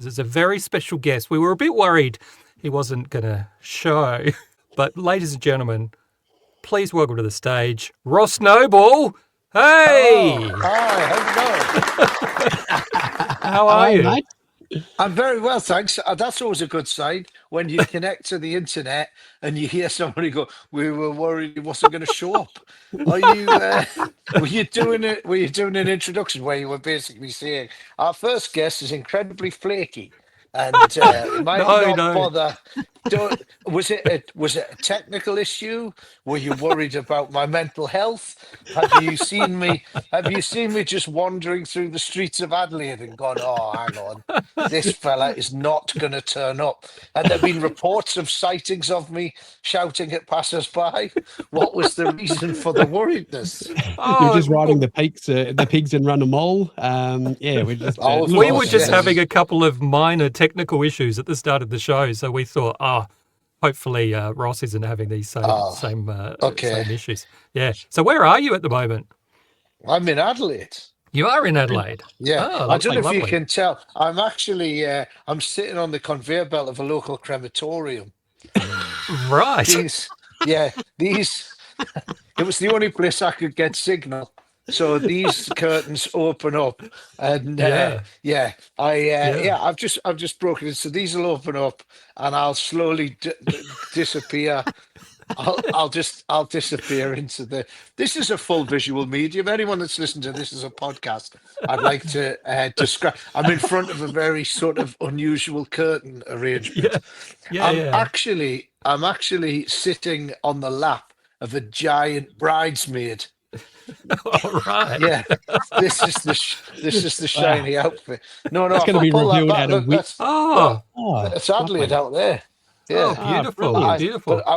It's a very special guest. We were a bit worried he wasn't going to show. But ladies and gentlemen, please welcome to the stage, Ross Noble. Hey! Oh, hi, how's it going? How are you? Mate? I'm very well, thanks. That's always a good sign when you connect to the internet and you hear somebody go, "We were worried he wasn't going to show up." Are you? Were you doing it? Were you doing an introduction where you were basically saying our first guest is incredibly flaky and might No, not no. bother? Was it a technical issue? Were you worried about my mental health? Have you seen me? Have you seen me just wandering through the streets of Adelaide and gone, "Oh, hang on, this fella is not going to turn up"? And there've been reports of sightings of me shouting at passers-by. What was the reason for the worriedness? You're just riding the pigs and run a mole. We're just. We were just yes. having a couple of minor technical issues at the start of the show, so we thought, hopefully Ross isn't having these same issues. Yeah. So where are you at the moment? I'm in Adelaide. You are in Adelaide. Yeah, Oh, I don't know if lovely. you can tell. I'm actually I'm sitting on the conveyor belt of a local crematorium. Right. These, it was the only place I could get signal. So these curtains open up, and I've just broken it. So these will open up, and I'll slowly disappear. I'll disappear into the. This is a full visual medium. Anyone that's listened to this as a podcast, I'd like to describe. I'm in front of a very sort of unusual curtain arrangement. I'm actually sitting on the lap of a giant bridesmaid. All right. Yeah, this is the shiny outfit. No, It's going to be revealed out of which. It's Adelaide out there. Yeah, beautiful, beautiful. But I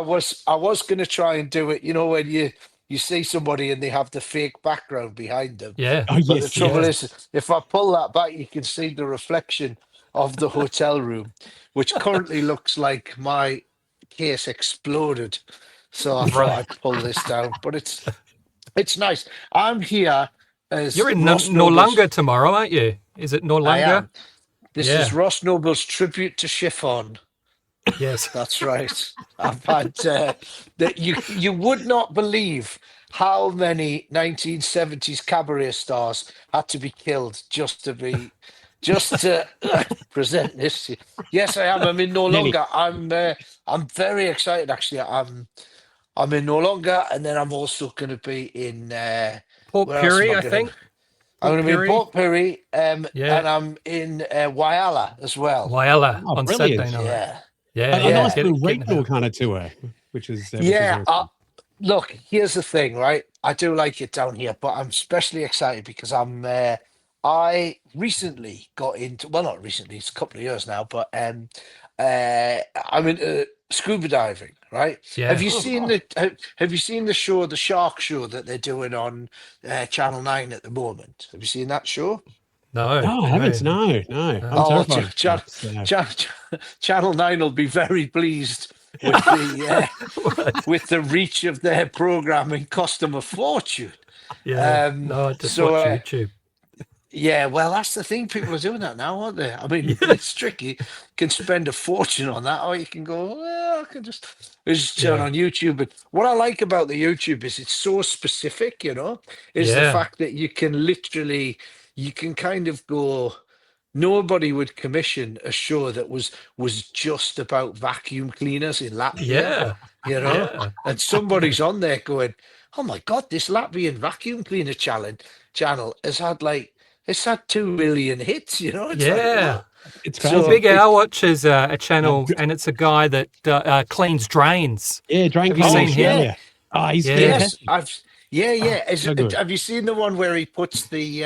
was going to try and do it. You know, when you see somebody and they have the fake background behind them. Yeah. Oh, But yes, the trouble is, if I pull that back, you can see the reflection of the hotel room, which currently looks like my case exploded. So I thought I'd pull this down, but it's nice. I'm here as You're in Ross Noarlunga Noble's- tomorrow, aren't you? Is it I Noarlunga? am. This is Ross Noble's tribute to Chiffon. Yes. That's right. I've had that you would not believe how many 1970s cabaret stars had to be killed just to present this. Yes, I am. I'm in Noarlunga. I'm very excited actually. I'm in Noarlunga, and then I'm also going to be in Port where else am Pirie, I gonna- think. I'm going to be in Pirie. Port Pirie, and I'm in Whyalla as well. Whyalla Oh, on brilliant. Saturday night. Yeah. A nice Get little it- getting regional out. kind of tour, which is Yeah, look, here's the thing, right? I do like it down here, but I'm especially excited because I recently got into, well, not recently, it's a couple of years now, but I'm into scuba diving, right? Yeah. Have you seen the show, the shark show that they're doing on Channel 9 at the moment? Have you seen that show? No. No, I haven't. No. I'm terrified. Channel 9 will be very pleased with the with the reach of their programming. Cost them a fortune. Yeah. No, I just watch YouTube. Yeah, well, that's the thing. People are doing that now, aren't they? I mean, it's tricky. You can spend a fortune on that, or you can go, well, I can just turn on YouTube. But what I like about the YouTube is it's so specific, you know, is the fact that you can kind of go, nobody would commission a show that was just about vacuum cleaners in Latvia, you know, and somebody's on there going, oh my God, this Latvian vacuum cleaner channel has had 2 million hits, you know? It's it's So- crazy. Big Owl Watch is a channel, and it's a guy that cleans drains. Yeah, drain Have you cleaner, seen him? yeah. Oh, he's Yes, fantastic. So good. Have you seen the one where he puts the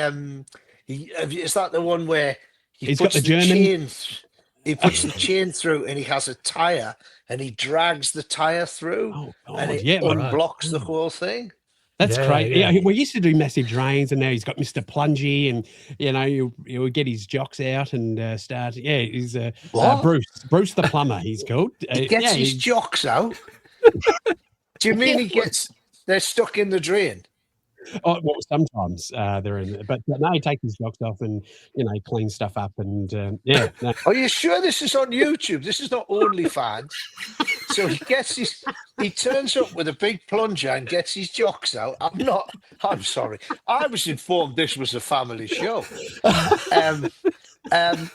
is that the one where He's puts got the German- he puts the chain through and he has a tire and he drags the tire through Oh, God, and it yeah. unblocks the whole thing? That's Yeah, crazy. yeah. Yeah, we used to do massive drains, and now he's got Mr. Plungy, and you know, he'll get his jocks out and start. Yeah, he's What? Bruce the plumber. He's called. He gets his jocks out. Do you mean they're stuck in the drain? Oh, well, sometimes they're in there, but no, he takes his jocks off and clean stuff up, and yeah, no, Are you sure this is on YouTube? This is not OnlyFans. So he turns up with a big plunger and gets his jocks out. I'm sorry. I was informed this was a family show. Um, um,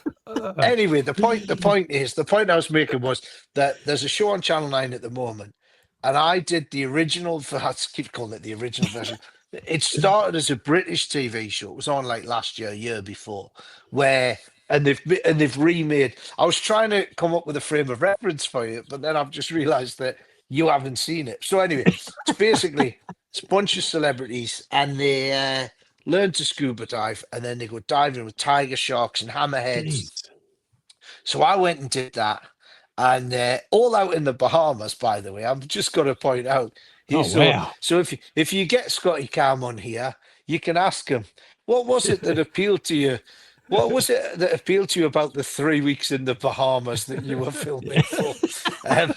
anyway, the point I was making was that there's a show on Channel 9 at the moment, and I did the original. I keep calling it the original version. It started as a British TV show. It was on like last year before, and they've remade. I was trying to come up with a frame of reference for you, but then I've just realised that you haven't seen it. So anyway, it's a bunch of celebrities, and they learn to scuba dive, and then they go diving with tiger sharks and hammerheads. jeez. So I went and did that, and all out in the Bahamas. By the way, I'm just going to point out. Oh, wow. So if you get Scotty Cam on here, you can ask him what was it that appealed to you. What was it that appealed to you about the 3 weeks in the Bahamas that you were filming for? Um,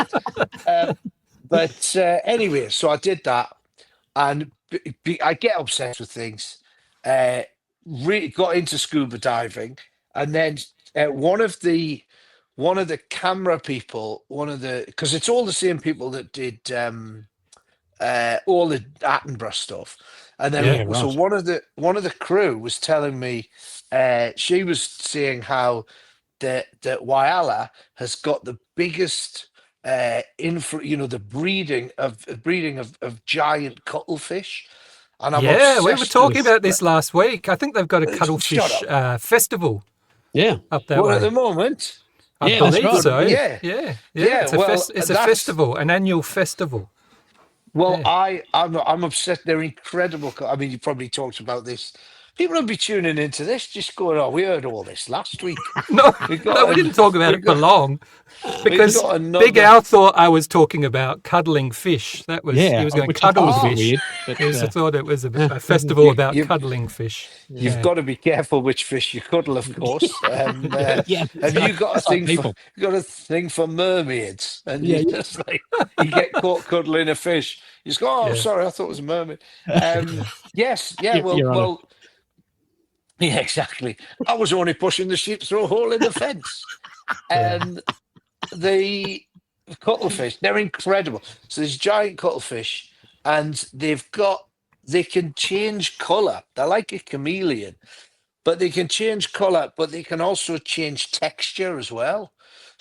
anyway, so I did that, and I get obsessed with things. Really got into scuba diving, and then one of the camera people, because it's all the same people that did all the Attenborough stuff, and then Yeah, so right. one of the crew was telling me, she was saying how that Whyalla has got the biggest the breeding of giant cuttlefish, and I'm Yeah, we were obsessed talking with. about this last week. I think they've got a Shut cuttlefish up. festival Yeah, up that Well, at way. the moment, I Yeah, that's believe right. so. yeah, Yeah. yeah. Well, It's a that's festival, an annual festival. well, Yeah. I'm obsessed. They're incredible. I mean, you probably talked about this. People will be tuning into this, just going, "Oh, we heard all this last week. No, We no, got we an, didn't talk about we it for got long we've because got Big another." Al thought I was talking about cuddling fish. He yeah, was going to which I thought cuddle was a bit Oh, fish. weird, but He thought it was a festival you, about you cuddling fish. you've Yeah. got to be careful which fish you cuddle, of course. yeah, Have you got a it's like thing for people. you got a thing for mermaids? And you Yeah, just like you get caught cuddling a fish. You just go, "Oh, Yeah. sorry, I thought it was a mermaid." Yeah. Yes, yeah. Your Honour. Yeah, exactly. I was only pushing the sheep through a hole in the fence. Yeah. And the cuttlefish, they're incredible. So there's giant cuttlefish, and they can change colour. They're like a chameleon, but they can change colour, but they can also change texture as well.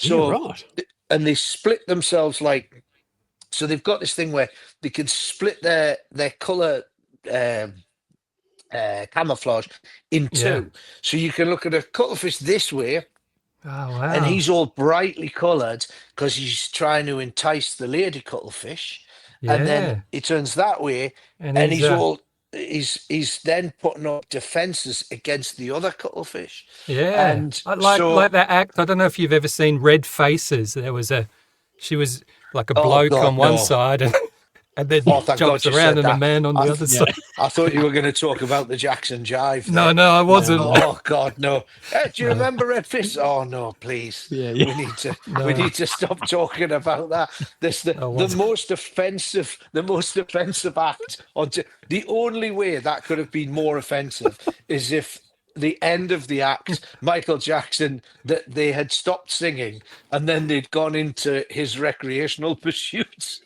Yeah, So, right. and they split themselves so they've got this thing where they can split their colour camouflage in Yeah. two. So you can look at a cuttlefish this way, Oh, and wow. he's all brightly coloured because he's trying to entice the lady cuttlefish. And then Yeah. he turns that way, And and he's, he's then putting up defences against the other cuttlefish. yeah. And I like so, that act. I don't know if you've ever seen Red Faces. She was like a oh bloke on God, one no. side and then Oh, thank jumps God you around said and a that. man on the I, other Yeah, side. I thought you were going to talk about the Jackson Jive No, there. no, I no, wasn't. no, Oh God, no! Do you No, remember Red Fist? Oh no, please. yeah, yeah. We no, need to stop talking about that. This I the wasn't. most offensive act. The only way that could have been more offensive is if the end of the act, Michael Jackson, that they had stopped singing and then they'd gone into his recreational pursuits.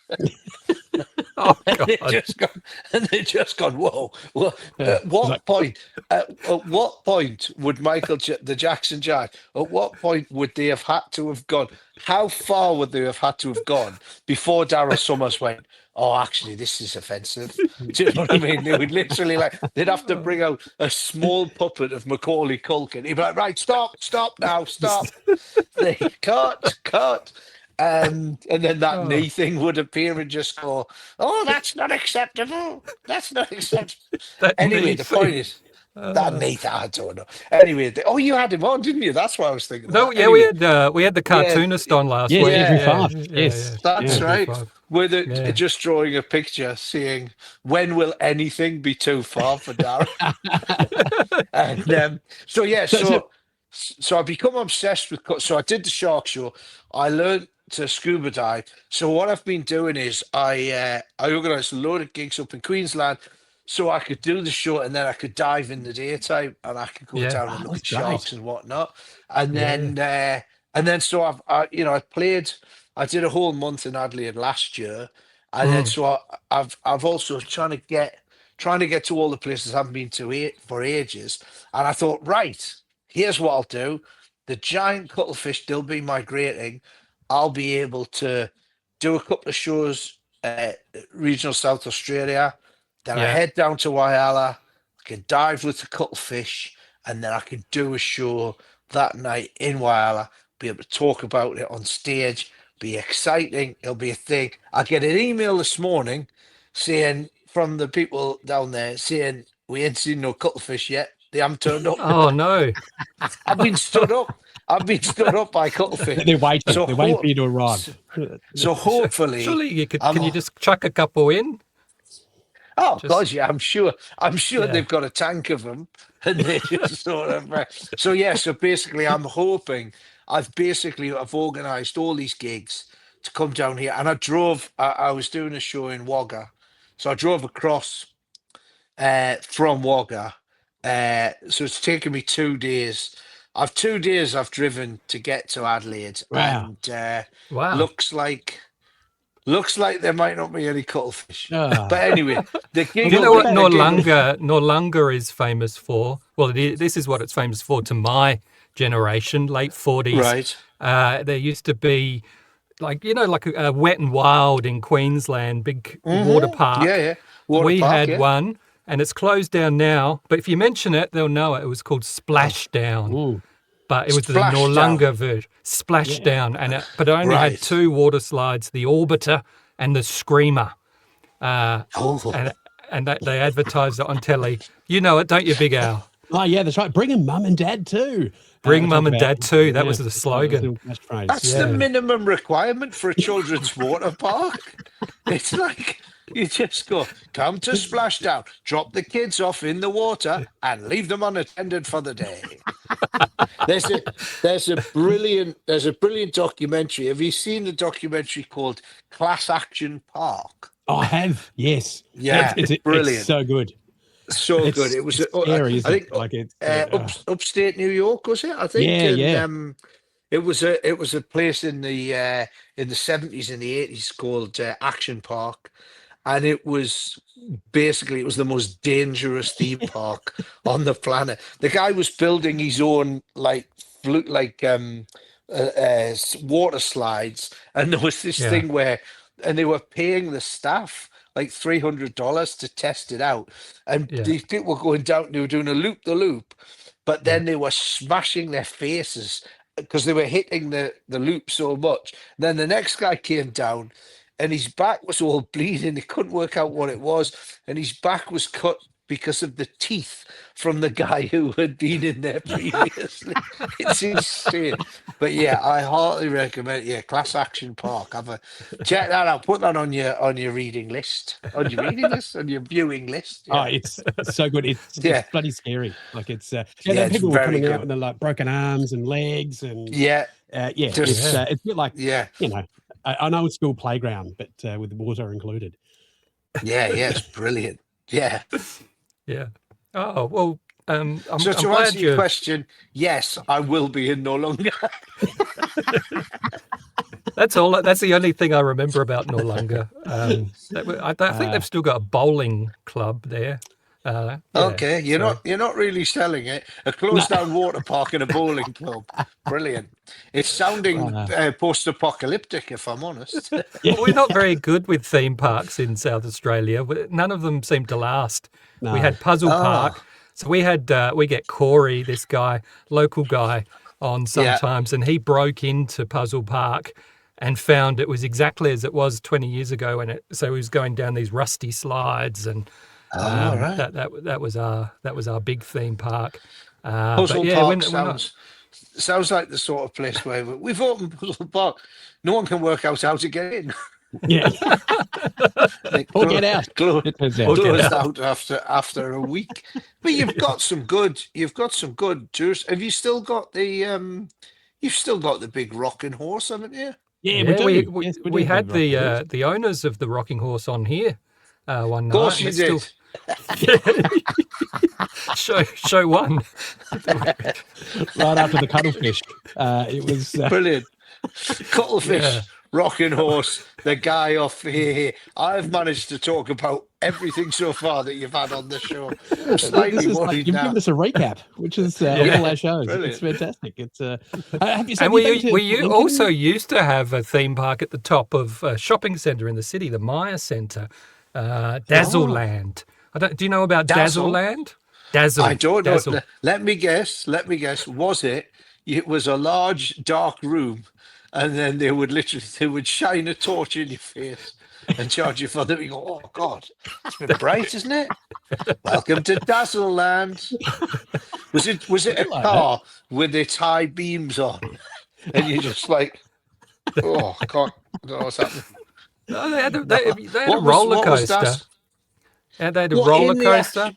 Oh, And they God. just gone, and they just gone. Whoa! Well, Yeah. at It's like, what point? At what point would the Jackson Jive? At what point would they have had to have gone? How far would they have had to have gone before Daryl Summers went? Oh, actually, this is offensive. Do you know what I mean? They would literally they'd have to bring out a small puppet of Macaulay Culkin. He'd be like, "Right, stop now, stop." They cut. And then that Oh, knee thing would appear and just go, "Oh, that's not acceptable. That's not acceptable." that Anyway, knee the point thing. is that knee, I don't know. Anyway, oh, you had him on, didn't you? That's why I was thinking of No, that. yeah, Anyway, we had the yeah, cartoonist on last yes, week. Andrew yeah, Yeah, Five. yeah. Yes, that's yeah. Andrew right. Five. With it, Yeah. just drawing a picture, seeing when will anything be too far for Darren. And so yeah, So, so, so I become obsessed with. So I did the shark show. I learned to scuba dive. So what I've been doing is I organised a load of gigs up in Queensland, so I could do the show, and then I could dive in the daytime, and I could go Yeah. down and look That's at sharks great. and whatnot. And Yeah. then so I played. I did a whole month in Adelaide last year, and then Mm. so I've also trying to get to all the places I haven't been to for ages. And I thought, right, here's what I'll do: the giant cuttlefish, they'll be migrating. I'll be able to do a couple of shows, regional South Australia. Then I Yeah. head down to Whyalla. I can dive with the cuttlefish, and then I can do a show that night in Whyalla. Be able to talk about it on stage. Be exciting. It'll be a thing. I get an email this morning saying from the people down there saying we ain't seen no cuttlefish yet. They haven't turned up. Oh no. I've been stood up. I've been stood up by cuttlefish. They're waiting. So They're waiting for you to so, arrive. so hopefully, Surely you could. I'm. Can you just chuck a couple in? Oh Just God, yeah, I'm sure. I'm sure yeah. they've got a tank of them, and they just sort of. So yeah, so basically, I'm hoping I've organised all these gigs to come down here, and I drove. I was doing a show in Wagga, so I drove across from Wagga. So it's taken me 2 days. I've 2 days I've driven to get to Adelaide, Wow. and Wow. looks like looks like there might not be any cuttlefish. Ah. But anyway, the Well, gig You will know be what the gig. Noarlunga is famous for? Well, this is what it's famous for to my generation, late 40s. Right. There used to be, like, like a Wet and Wild in Queensland, big water Yeah, park. yeah. Water We park, had yeah. one, and it's closed down now. But if you mention it, they'll know it. It was called Splashdown. Ooh. But it was the Splashdown. Noarlunga version, Yeah. Splashdown, but it only had Right. 2 water slides: the Orbiter and the Screamer. Oh, And they advertised it on telly. You know it, don't you, Big Al? Oh, yeah, that's right. Bring in mum and dad too. Bring Talk mum and about- dad too. That yeah, was the that's right, slogan. little catchphrase. that's Yeah. the minimum requirement for a children's water park. It's like you just go, come to Splashdown, drop the kids off in the water, and leave them unattended for the day. There's a there's a brilliant documentary. Have you seen the documentary called Class Action Park? Oh, I have. Yes. Yeah, It's brilliant. so good. So good. It's It was. scary, I isn't think it? Like it's upstate New York, was it? I think. yeah, And yeah. it was a place in the 70s and the 80s called Action Park, and it was basically it was the most dangerous theme park on the planet. The guy was building his own water slides, and there was this Yeah, thing where, and they were paying the staff like $300 to test it out, and yeah, these people were going down. They were doing a loop the loop, but yeah, then they were smashing their faces because they were hitting the loop so much. Then the next guy came down, and his back was all bleeding. He couldn't work out what it was, and his back was cut because of the teeth from the guy who had been in there previously. It's insane. But yeah, I heartily recommend. Yeah, Class Action Park. Check that out. Put that on your reading list, on your viewing list. Oh, Yeah, it's so good. It's yeah, bloody scary. Like it's yeah. then It's people were very coming out good. with the like broken arms and legs and Yeah, yeah, just yeah, it's a bit like yeah, an old school playground, but with water included. yeah, yeah. It's brilliant. Yeah. yeah. Oh well, I'm So to glad answer your you. question, yes, I will be in no longer. That's all. That's the only thing I remember about Noarlunga. I think they've still got a bowling club there. Yeah. Okay, So you're not really selling it. A No. closed down water park and a bowling club. Brilliant. It's sounding post-apocalyptic, if I'm honest. Yeah. well, we're not very good with theme parks in South Australia. None of them seem to last. We No. had Puzzle Ah, Park. So we get Corey, this guy, local guy, on yeah. sometimes, and he broke into Puzzle Park and found it was exactly as it was 20 years ago. So he was going down these rusty slides, and All right. that was our big theme park. But Puzzle yeah, Park we're not. sounds like the sort of place where we've opened Puzzle Park. No one can work out how to get in. Yeah. They Or get out. clo- It turns Or out. get closed out. out after a week. But you've got some good tours. Have you still got you've still got the big rocking horse, haven't you? Yeah, we Yeah, do. Yes, we we do have had rocking horse. the owners of the Rocking Horse on here one Of night, course and you it's still did. Show one. Right after the cuttlefish. It was Brilliant. Cuttlefish, Yeah. rocking horse, the guy off here. I've managed to talk about everything so far that you've had on the show. I'm this slightly is like worried you've now. given us a recap, which is of Yeah. all our shows. Brilliant. It's fantastic. It's have you, And been to we Lincoln? also used to have a theme park at the top of a shopping centre in the city, the Maya Centre, Dazzeland. Do you know about Dazzle? Dazzeland? Dazzle. I don't know. Dazzle. Let me guess. Was it? It was a large dark room, and then they would shine a torch in your face and charge you for them. You go, oh God, it's been bright, isn't it? Welcome to Dazzleland. Was it a like car with its high beams on, and you're just like, oh God, I don't know what's happening. No, they had a What roller was coaster. that? And they had a What, roller in the coaster.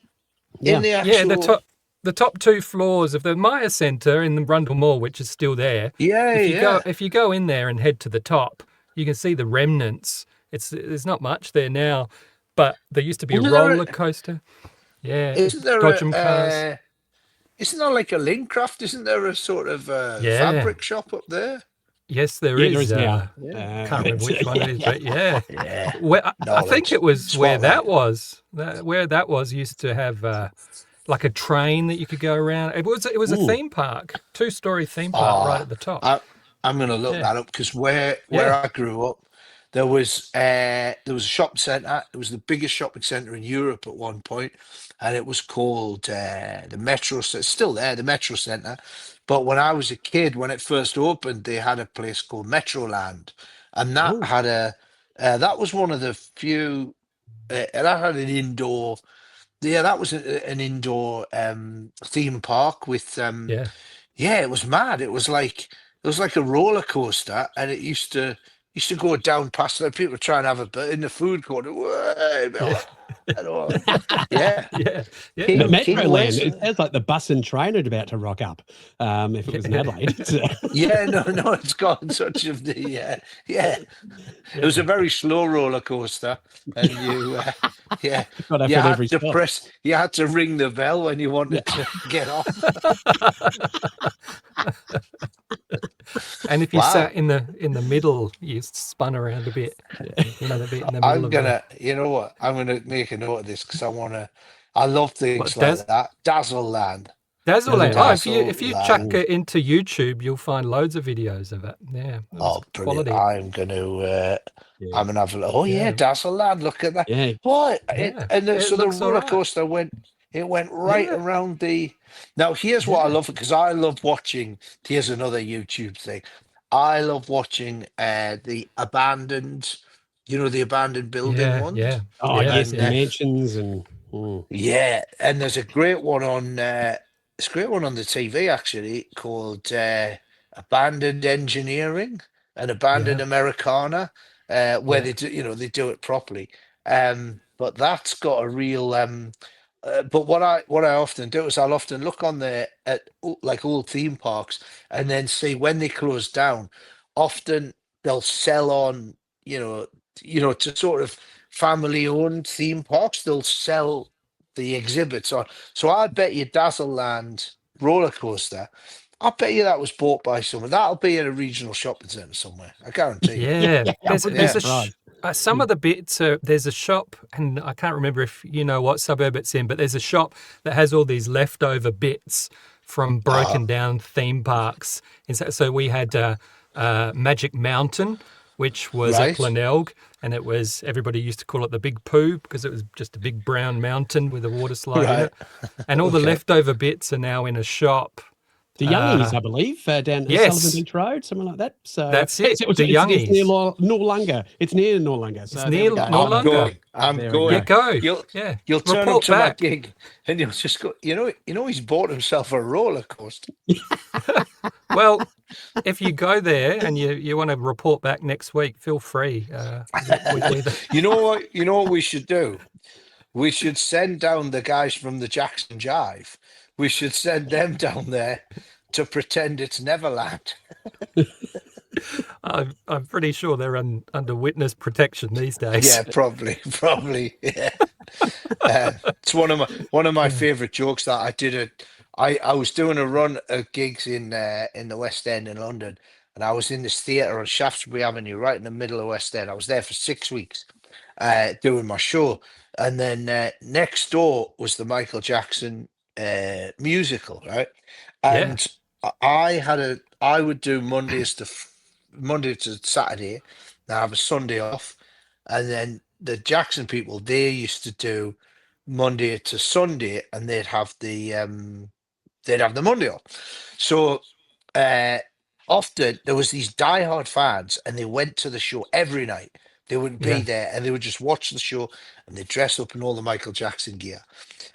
In the Yeah, actual, the top two floors of the Maya Centre in the Brundle Mall, which is still there. If you go in there and head to the top, you can see the remnants. There's not much there now, but there used to be a Wasn't there roller coaster. Yeah, Isn't there Dodgem cars. isn't there like a Linkcraft? Isn't there a sort of Yeah. fabric shop up there? Yes, there Yeah, is. there is now. Can't remember which one it is, but yeah. Yeah. I think it was where Spotlight. that was. Where that was used to have like a train that you could go around. It was a theme park, 2-story theme park right at the top. I'm going to look Yeah. that up because where Yeah. I grew up, there was a shopping centre. It was the biggest shopping centre in Europe at one point, and it was called the Metro. It's still there, the Metro Centre. But when I was a kid, when it first opened, they had a place called Metroland, and that Ooh. had that was one of the few. That had an indoor. Yeah, that was an indoor theme park with Yeah. yeah, it was mad. It was like a roller coaster, and it used to go down past like people trying to have a bit in the food court. I don't know. Yeah, Yeah. Yeah. King Metroland. West. It sounds like the bus and train are about to rock up. If it was in Adelaide. So- Yeah, no, it's got such of the yeah. It was a very slow roller coaster, and you yeah, Got up you at had every to stop. you had to ring the bell when you wanted to get off. And if you Wow. sat in the middle, you spun around a bit. You know, the bit in the middle I'm of gonna, you know what? I'm gonna make a note of this because I love things What, like that. Dazzleland. Dazzleland. Oh, if you chuck Dazzleland. it into YouTube, you'll find loads of videos of it. Yeah. It was Oh, brilliant! quality. I'm gonna have a look. Oh yeah, Yeah. Dazzleland. Look at that. Yeah. What? Yeah, So it the looks all roller right. coaster went right Yeah. around the. Now here's what I Yeah. love because I love watching. Here's another YouTube thing. I love watching the abandoned, the abandoned building Yeah. ones. Yeah. Oh Yeah, yes, and, the mansions and Yeah, and there's a great one on it's a great one on the TV actually called Abandoned Engineering and Abandoned Yeah. Americana, where Yeah. they do they do it properly. But that's got a real but what I often do is I'll often look on the at like old theme parks and then see when they close down. Often they'll sell on to sort of family owned theme parks. They'll sell the exhibits on. So I bet you Dazzleland roller coaster. I bet you that was bought by someone. That'll be in a regional shopping centre somewhere. I guarantee you. Yeah. There's wouldn't there's be a surprised. some of the bits. There's a shop, and I can't remember if you know what suburb it's in, but there's a shop that has all these leftover bits from broken down theme parks. And so we had Magic Mountain, which was Right. at Glenelg, and everybody used to call it the Big Poo because it was just a big brown mountain with a water slide in Right. it. And all the Okay. leftover bits are now in a shop. the Youngies, I believe, down yes. Sullivan Beach Road, something like that. So That's it, the It's Youngies. near Noarlunga. It's near Noarlunga. So It's there near we go. Noarlunga. I'm going. I'm There we going. Yeah, go. You'll Yeah. you'll turn up Report to my back. gig and you'll just go. He's bought himself a roller coaster. Well, if you go there and you want to report back next week, feel free. You know what? You know what we should do? We should send down the guys from the Jackson Jive. We should send them down there to pretend it's Neverland. I'm pretty sure they're under witness protection these days. Yeah, probably. Yeah. It's one of my favorite jokes that I did. I was doing a run of gigs in the West End in London, and I was in this theatre on Shaftesbury Avenue, right in the middle of West End. I was there for 6 weeks, doing my show, and then next door was the Michael Jackson musical, right? Yeah. And I would do Monday to Saturday. Now I have a Sunday off, and then the Jackson people, they used to do Monday to Sunday, and they'd have the Monday off. So uh often there was these diehard fans, and they went to the show every night. They would be Yeah. there, and they would just watch the show, and they dress up in all the Michael Jackson gear.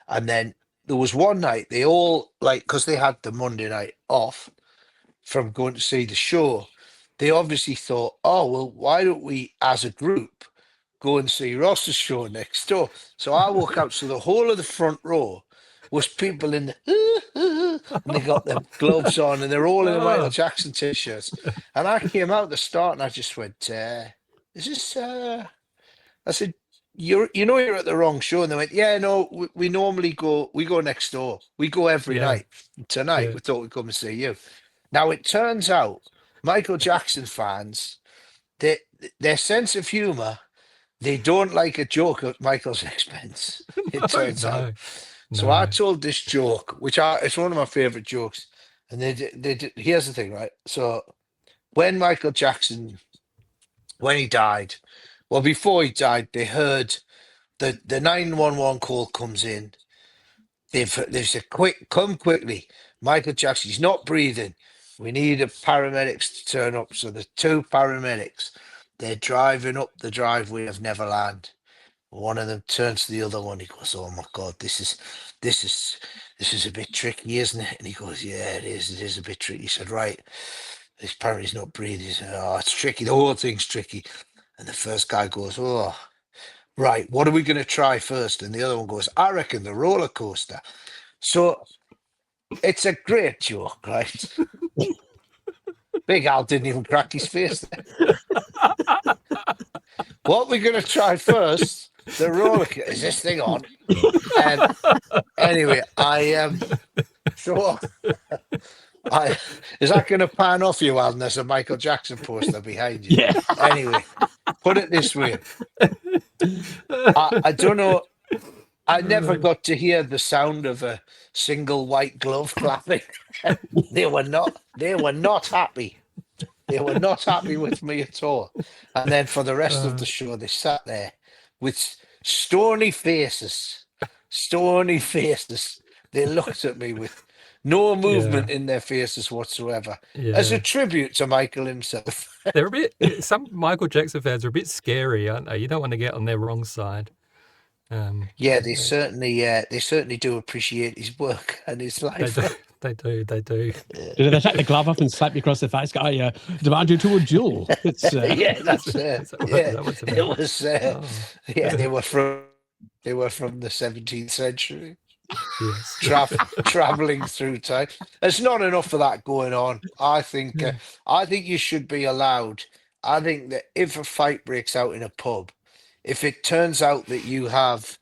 And then there was one night they all, like, because they had the Monday night off from going to see the show, they obviously thought, oh, well, why don't we as a group go and see Ross's show next door? So I walk out, so the whole of the front row was people in the and they got their gloves on, and they're all in the Michael Oh, Jackson t-shirts. And I came out at the start, and I just went, is this I said, you're at the wrong show. And they went, yeah, no, we normally we go next door. We go every yeah. night. Tonight, Yeah. we thought we'd come and see you. Now, it turns out Michael Jackson fans, they, their sense of humor, they don't like a joke at Michael's expense, it No, turns out. no, So I no. told this joke, it's one of my favorite jokes. And here's the thing, right? So when Michael Jackson, when he died, well, before he died, they heard the 911 call comes in. They said, quick, come quickly. Michael Jackson, he's not breathing. We need a paramedics to turn up. So the two paramedics, they're driving up the driveway of Neverland. One of them turns to the other one. He goes, "Oh my God, this is this is a bit tricky, isn't it?" And he goes, "Yeah, it is. It is a bit tricky." He said, "Right, this apparently he's not breathing." He said, "Oh, it's tricky. The whole thing's tricky." And the first guy goes, "Oh, right. What are we going to try first?" And the other one goes, "I reckon the roller coaster." So it's a great joke, right? Big Al didn't even crack his face there. What we're going to try first, the roller coaster. Is this thing on? Um, anyway, so I is that going to pan off you, Alan? There's a Michael Jackson poster behind you. Yeah. Anyway, put it this way. I don't know. I never got to hear the sound of a single white glove clapping. They were not happy. They were not happy with me at all. And then for the rest of the show, they sat there with stony faces. Stony faces. They looked at me with no Yeah. movement in their faces whatsoever, as a Yeah. tribute to Michael himself. They're a bit, some Michael Jackson fans are a bit scary, aren't they? You don't want to get on their wrong side. Yeah, They, they certainly do appreciate his work and his they life. do. They do. They do. Did they take the glove off and slap you across the face? Go, I demand you to a duel. It's Yeah, that's Is yeah. that what's It about? was Oh, yeah. They were from the 17th century. yes. Traveling through time. There's not enough of that going on. Yeah. I think you should be allowed. I think that if a fight breaks out in a pub, if it turns out that you have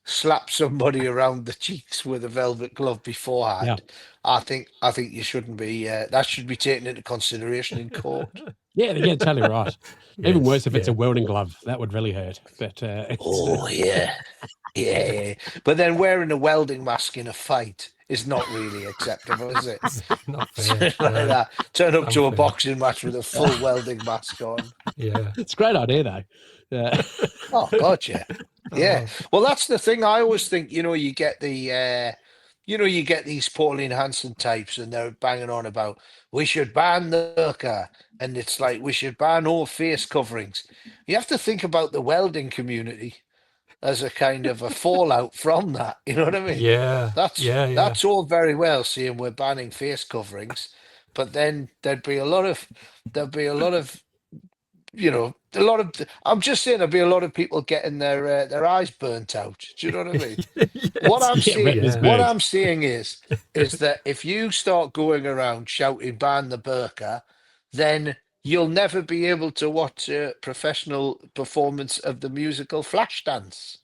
slapped somebody around the cheeks with a velvet glove yeah, beforehand, I think you shouldn't be. That should be taken into consideration in court. yeah, totally right. Even Yes. worse if it's a Yeah. welding glove. That would really hurt. But Oh yeah, yeah. But then wearing a welding mask in a fight is not really acceptable, is it? It's not fair. Something like No. that. Turn up to a Unfair. boxing match with a full welding mask on. Yeah. it's a great idea, though. Oh God, yeah, yeah. Oh, Well, that's the thing. I always think, you get these Pauline Hanson types, and they're banging on about we should ban the burqa, and it's like we should ban all face coverings. You have to think about the welding community as a kind of a fallout from that. You know what I mean? yeah. That's Yeah. Yeah. that's all very well saying we're banning face coverings, but then there'd be a lot of I'm just saying there'd be a lot of people getting their eyes burnt out. Do you know what I mean? What Yes. I'm Yeah, seeing, retinas Yeah. what burned. I'm seeing is that if you start going around shouting "ban the burqa," then you'll never be able to watch a professional performance of the musical Flashdance.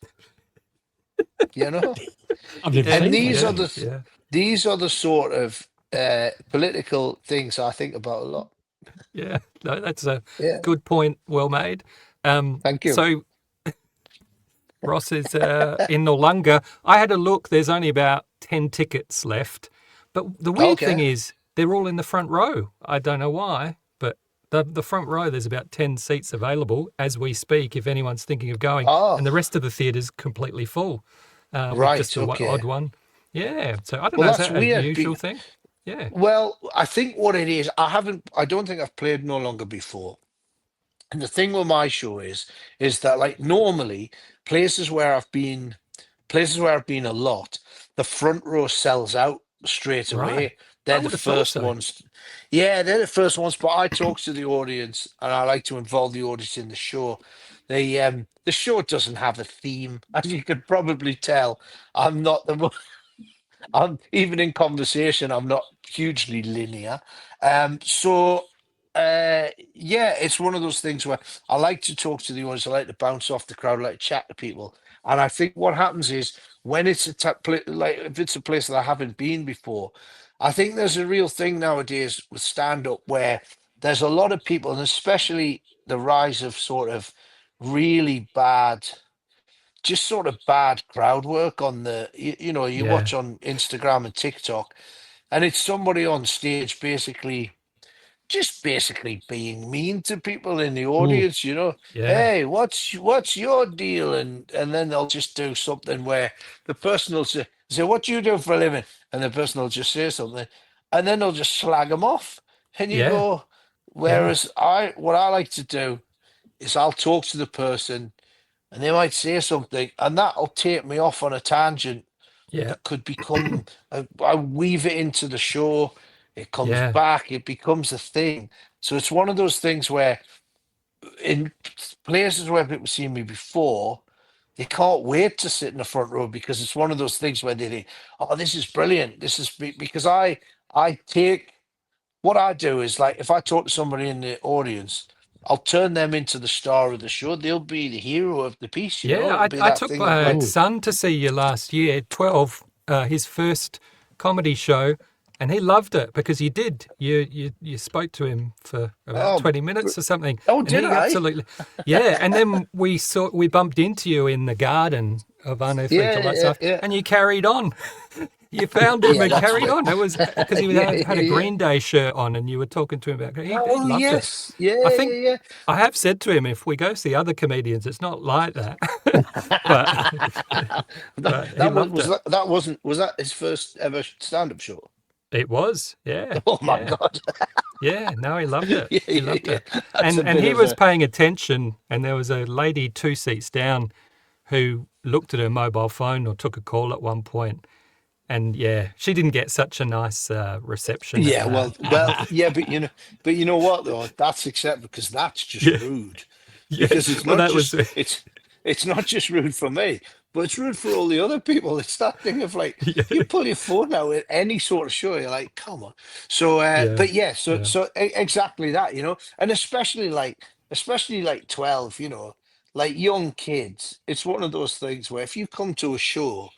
you know. I've never Yeah, And seen one these of are yeah, those. yeah, the sort of political things I think about a lot. yeah. No, that's a Yeah, good point. Well made. thank you. So Ross is in Noarlunga. I had a look. There's only about 10 tickets left. But the weird thing Okay. is, they're all in the front row. I don't know why, but the front row, there's about 10 seats available as we speak, if anyone's thinking of going. Oh, And the rest of the theatre's completely full, with just right. the odd Okay. one. Yeah. So I don't Well, know. Is that's that weird. unusual thing? Yeah. Well, I think what it is, I don't think I've played no longer before. And the thing with my show is that like normally places where I've been, places where I've been a lot, the front row sells out straight Right. away. I They're the would have thought first so. ones. Yeah, they're the first ones. But I talk to the audience, and I like to involve the audience in the show. The show doesn't have a theme, as you could probably tell. I'm not the I'm even in conversation, I'm not hugely linear. Yeah, it's one of those things where I like to talk to the audience, I like to bounce off the crowd, I like to chat to people. And I think what happens is when it's like if it's a place that I haven't been before, I think there's a real thing nowadays with stand-up where there's a lot of people, and especially the rise of sort of really bad, just sort of bad crowd work on you know, you Yeah. watch on Instagram and TikTok, and it's somebody on stage basically just basically being mean to people in the Mm. audience, you know. Yeah. Hey, what's your deal? And then they'll just do something where the person will say, what do you do for a living? And the person will just say something, and then they'll just slag them off. And you Yeah. go, Yeah. whereas what I like to do is I'll talk to the person, and they might say something, and that'll take me off on a tangent Yeah. that could become. I weave it into the show. It comes Yeah. back. It becomes a thing. So it's one of those things where, in places where people seen me before, they can't wait to sit in the front row because it's one of those things where they think, "Oh, this is brilliant. This is because I take what I do is like if I talk to somebody in the audience." I'll turn them into the star of the show. They'll be the hero of the piece, you know. Yeah, It'll be I that took thing of my like, Mm. son to see you last year, 12, his first comedy show, and he loved it because you did. You spoke to him for about oh, 20 minutes or something, oh, and did he I? absolutely, yeah. And then we bumped into you in the garden of Unearthly, Yeah, all that yeah, stuff, yeah. and you carried on. You found him Yeah, and that's carried right. on. It was because he Yeah, had yeah, a yeah. Green Day shirt on, and you were talking to him about. He Oh, loved it. yes. Yeah, I yeah, think yeah. I have said to him, if we go see other comedians, it's not like that. but That but he that was loved it. that wasn't was that his first ever stand-up show? It was, yeah, Oh my yeah, God. yeah. No, he loved it. Yeah, He yeah, loved yeah. it, That's a and bit he of was a paying attention. And there was a lady 2 seats down who looked at her mobile phone or took a call at one point, and yeah, she didn't get such a nice reception at yeah, that. yeah, but you know what though? That's acceptable because that's just Yeah, rude. yeah. Because it's Well, not that was just it's not just rude for me, but it's rude for all the other people. It's that thing of like yeah, you pull your phone out at any sort of show, you're like, come on. So yeah, but yeah, yeah, exactly that, you know, and especially like 12, you know, like young kids, it's one of those things where if you come to a show,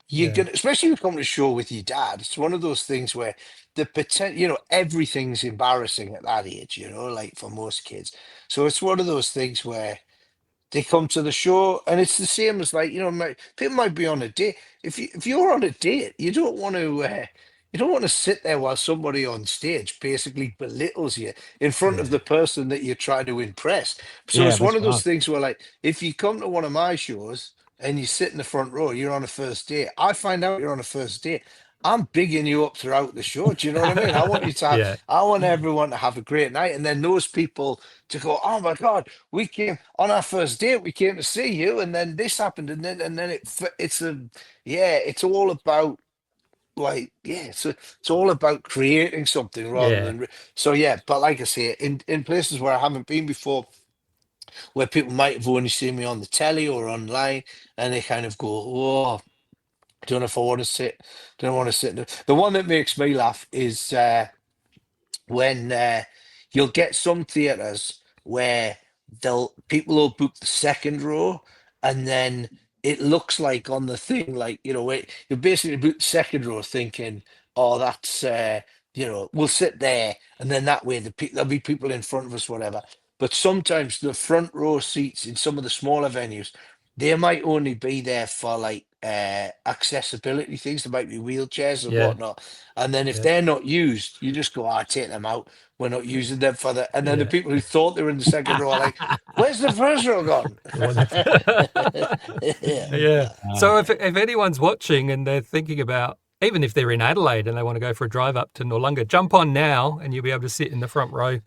you yeah, can, especially if you come to a show with your dad, it's one of those things where the potential, you know, everything's embarrassing at that age, you know, like for most kids. So it's one of those things where they come to the show, and it's the same as like, you know, people might be on a date. If you're on a date, you don't want to sit there while somebody on stage basically belittles you in front of yeah, the person that you're trying to impress. So Yeah, it's one that's of those right. things where like if you come to one of my shows and you sit in the front row, you're on a first date. I find out you're on a first date. I'm bigging you up throughout the show. Do you know what I mean? I want you to have, yeah, I want everyone to have a great night. And then those people to go, oh my God, we came on our first date, we came to see you, and then this happened, and then it's a yeah, it's all about like yeah, it's all about creating something rather yeah, than so yeah. But like I say, in places where I haven't been before, where people might have only seen me on the telly or online, and they kind of go, oh, I don't know if I want to sit, don't want to sit. The one that makes me laugh is when you'll get some theaters where they'll people will book the second row, and then it looks like on the thing, like, you're basically about second row thinking, oh, that's, we'll sit there, and then that way there'll be people in front of us, whatever. But sometimes the front row seats in some of the smaller venues, they might only be there for like accessibility things. There might be wheelchairs and Yeah. whatnot. And then if Yeah. they're not used, you just go, take them out. We're not using them for that. And then the Yeah. people who thought they were in the second row are like, where's the first row gone? The one Yeah. Yeah. So Uh, if anyone's watching and they're thinking about, even if they're in Adelaide and they want to go for a drive up to Noarlunga, jump on now and you'll be able to sit in the front row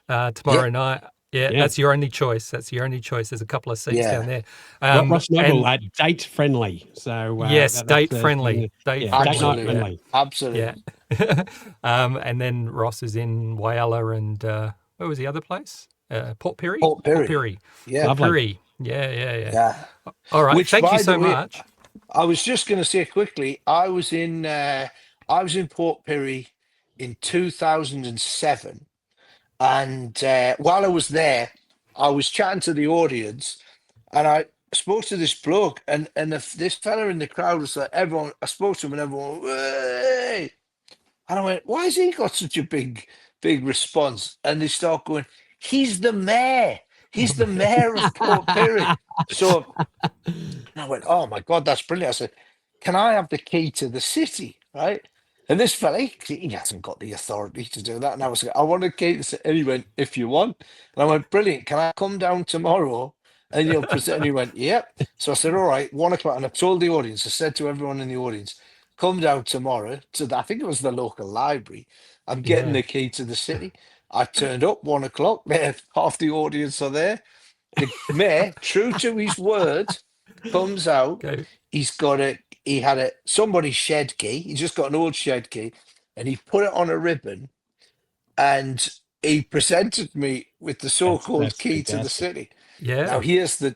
tomorrow Yeah. night. Yeah, Yeah. that's your only choice. That's your only choice. There's a couple of seats down Yeah. there. Ross Noble, And date friendly. So yes, that's date the friendly. thing. Date Yeah, date friendly. night Absolutely. friendly. Absolutely. Yeah. And then Ross is in Whyalla and where was the other place? Port Pirie? Port Pirie. Pirie. Yeah. Port Lovely. Pirie. Yeah. Yeah. All right. Which, Thank you by the so way, much. I was just going to say quickly, I was in Port Pirie in 2007, and while I was there, I was chatting to the audience, and I spoke to this bloke, and this fella in the crowd was like, everyone. I spoke to him, and everyone, "Hey!" And I went, "Why has he got such a big response?" And they start going, "He's the mayor. He's the mayor of Port Pirie." So. And I went, "Oh my God, that's brilliant." I said, "Can I have the key to the city?" Right. And this fella, he hasn't got the authority to do that. And I was like, "I want a key to the city." And he went, "If you want." And I went, "Brilliant. Can I come down tomorrow and you'll present?" And he went, "Yep." So I said, "All right, 1 o'clock." And I told the audience, I said to everyone in the audience, "Come down tomorrow to I think it was the local library. I'm getting Yeah. the key to the city." I turned up 1 o'clock. There, half the audience are there. The mayor, true to his word, comes out. Go. He had somebody's shed key. He just got an old shed key, and he put it on a ribbon, and he presented me with the so-called That's key to the fantastic. city. Now Yeah.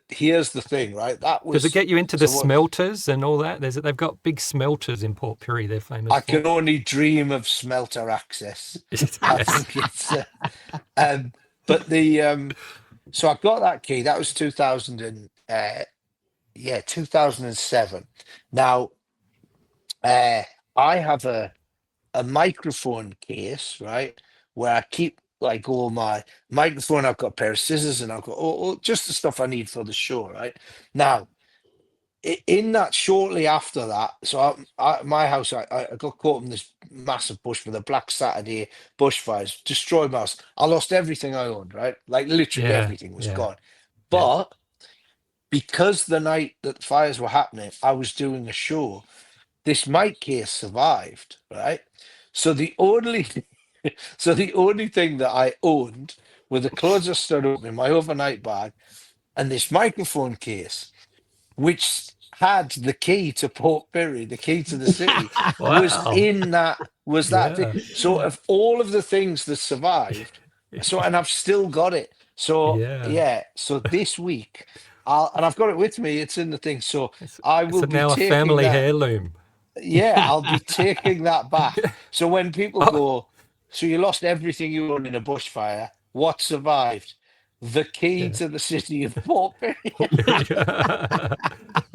here's the thing, right? That Does it was get you into the so what smelters and all that? They've got big smelters in Port Pirie. They're famous I for. can only dream of smelter access. I Yes. think it's but the so I got that key. That was 2007. Now I have a microphone case, right, where I keep like all my microphone. I've got a pair of scissors, and I've got all just the stuff I need for the show, right? Now, in that, shortly after that, so my house, I got caught in this massive bush for the Black Saturday bushfires, destroyed my house. I lost everything I owned, right? Like literally Yeah. everything was Yeah. gone. Yeah. But because the night that the fires were happening, I was doing a show, this mic case survived, right? So the only so the only thing that I owned were the clothes I stood up in, my overnight bag, and this microphone case, which had the key to Port Pirie, the key to the city, was Wow. in that thing. Yeah. So of all of the things that survived, and I've still got it. So Yeah. yeah, so this week, and I've got it with me. It's in the thing. So It's, I it's will be now a taking family that. heirloom. Yeah, I'll be taking that back. So when people Oh. go, "So you lost everything you own in a bushfire, what survived?" The key Yeah. to the city of Port Port Pirie. Pirie.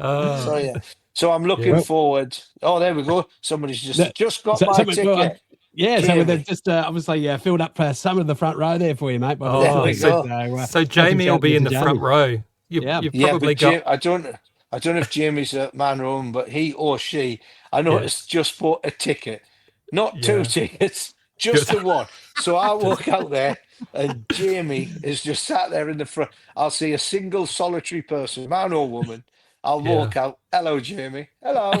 So Oh. yeah. So I'm looking Yeah. Well, forward. Oh, there we go. Somebody's that, just got so, my well, ticket. so they've Jamie. just obviously filled up some of the front row there for you, mate, by the There looks of Oh. we things. So go. so Massive Jamie will shout be out in to the front Jamie. row. Yeah. You've Yeah, probably but got. I don't know if Jamie's a man or woman, but he or she, I Yeah. noticed, just bought a ticket. Not two Yeah. tickets, just Just, the one. So I just walk out there, and Jamie is just sat there in the front. I'll see a single solitary person, man or woman. I'll yeah. walk out. "Hello, Jamie. Hello."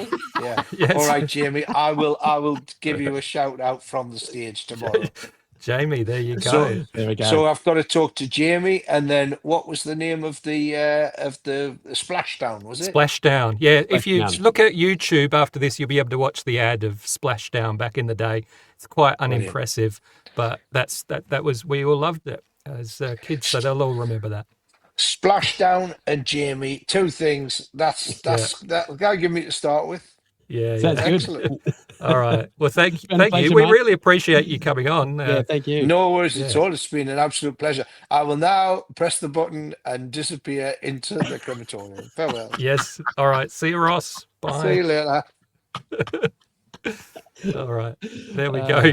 Yeah. All Yes. right, Jamie. I will give you a shout out from the stage tomorrow. Jamie, there you So go. There we go. so I've got to talk to Jamie, and then what was the name of the splashdown? Was it? Splashdown. Yeah, if you Splashdown. look at YouTube after this, you'll be able to watch the ad of Splashdown back in the day. It's quite Brilliant. unimpressive, but that was we all loved it as kids, so they'll all remember that. Splashdown and Jamie, two things. Yeah. That'll give me to start with. Yeah, Sounds yeah. good. Excellent. All right. Well, thank been a you. pleasure, We mate. really appreciate you coming on. Yeah, thank you. No worries at Yeah. all. It's been an absolute pleasure. I will now press the button and disappear into the crematorium. Farewell. Yes. All right. See you, Ross. See Bye. you later. All right. There we Uh, go.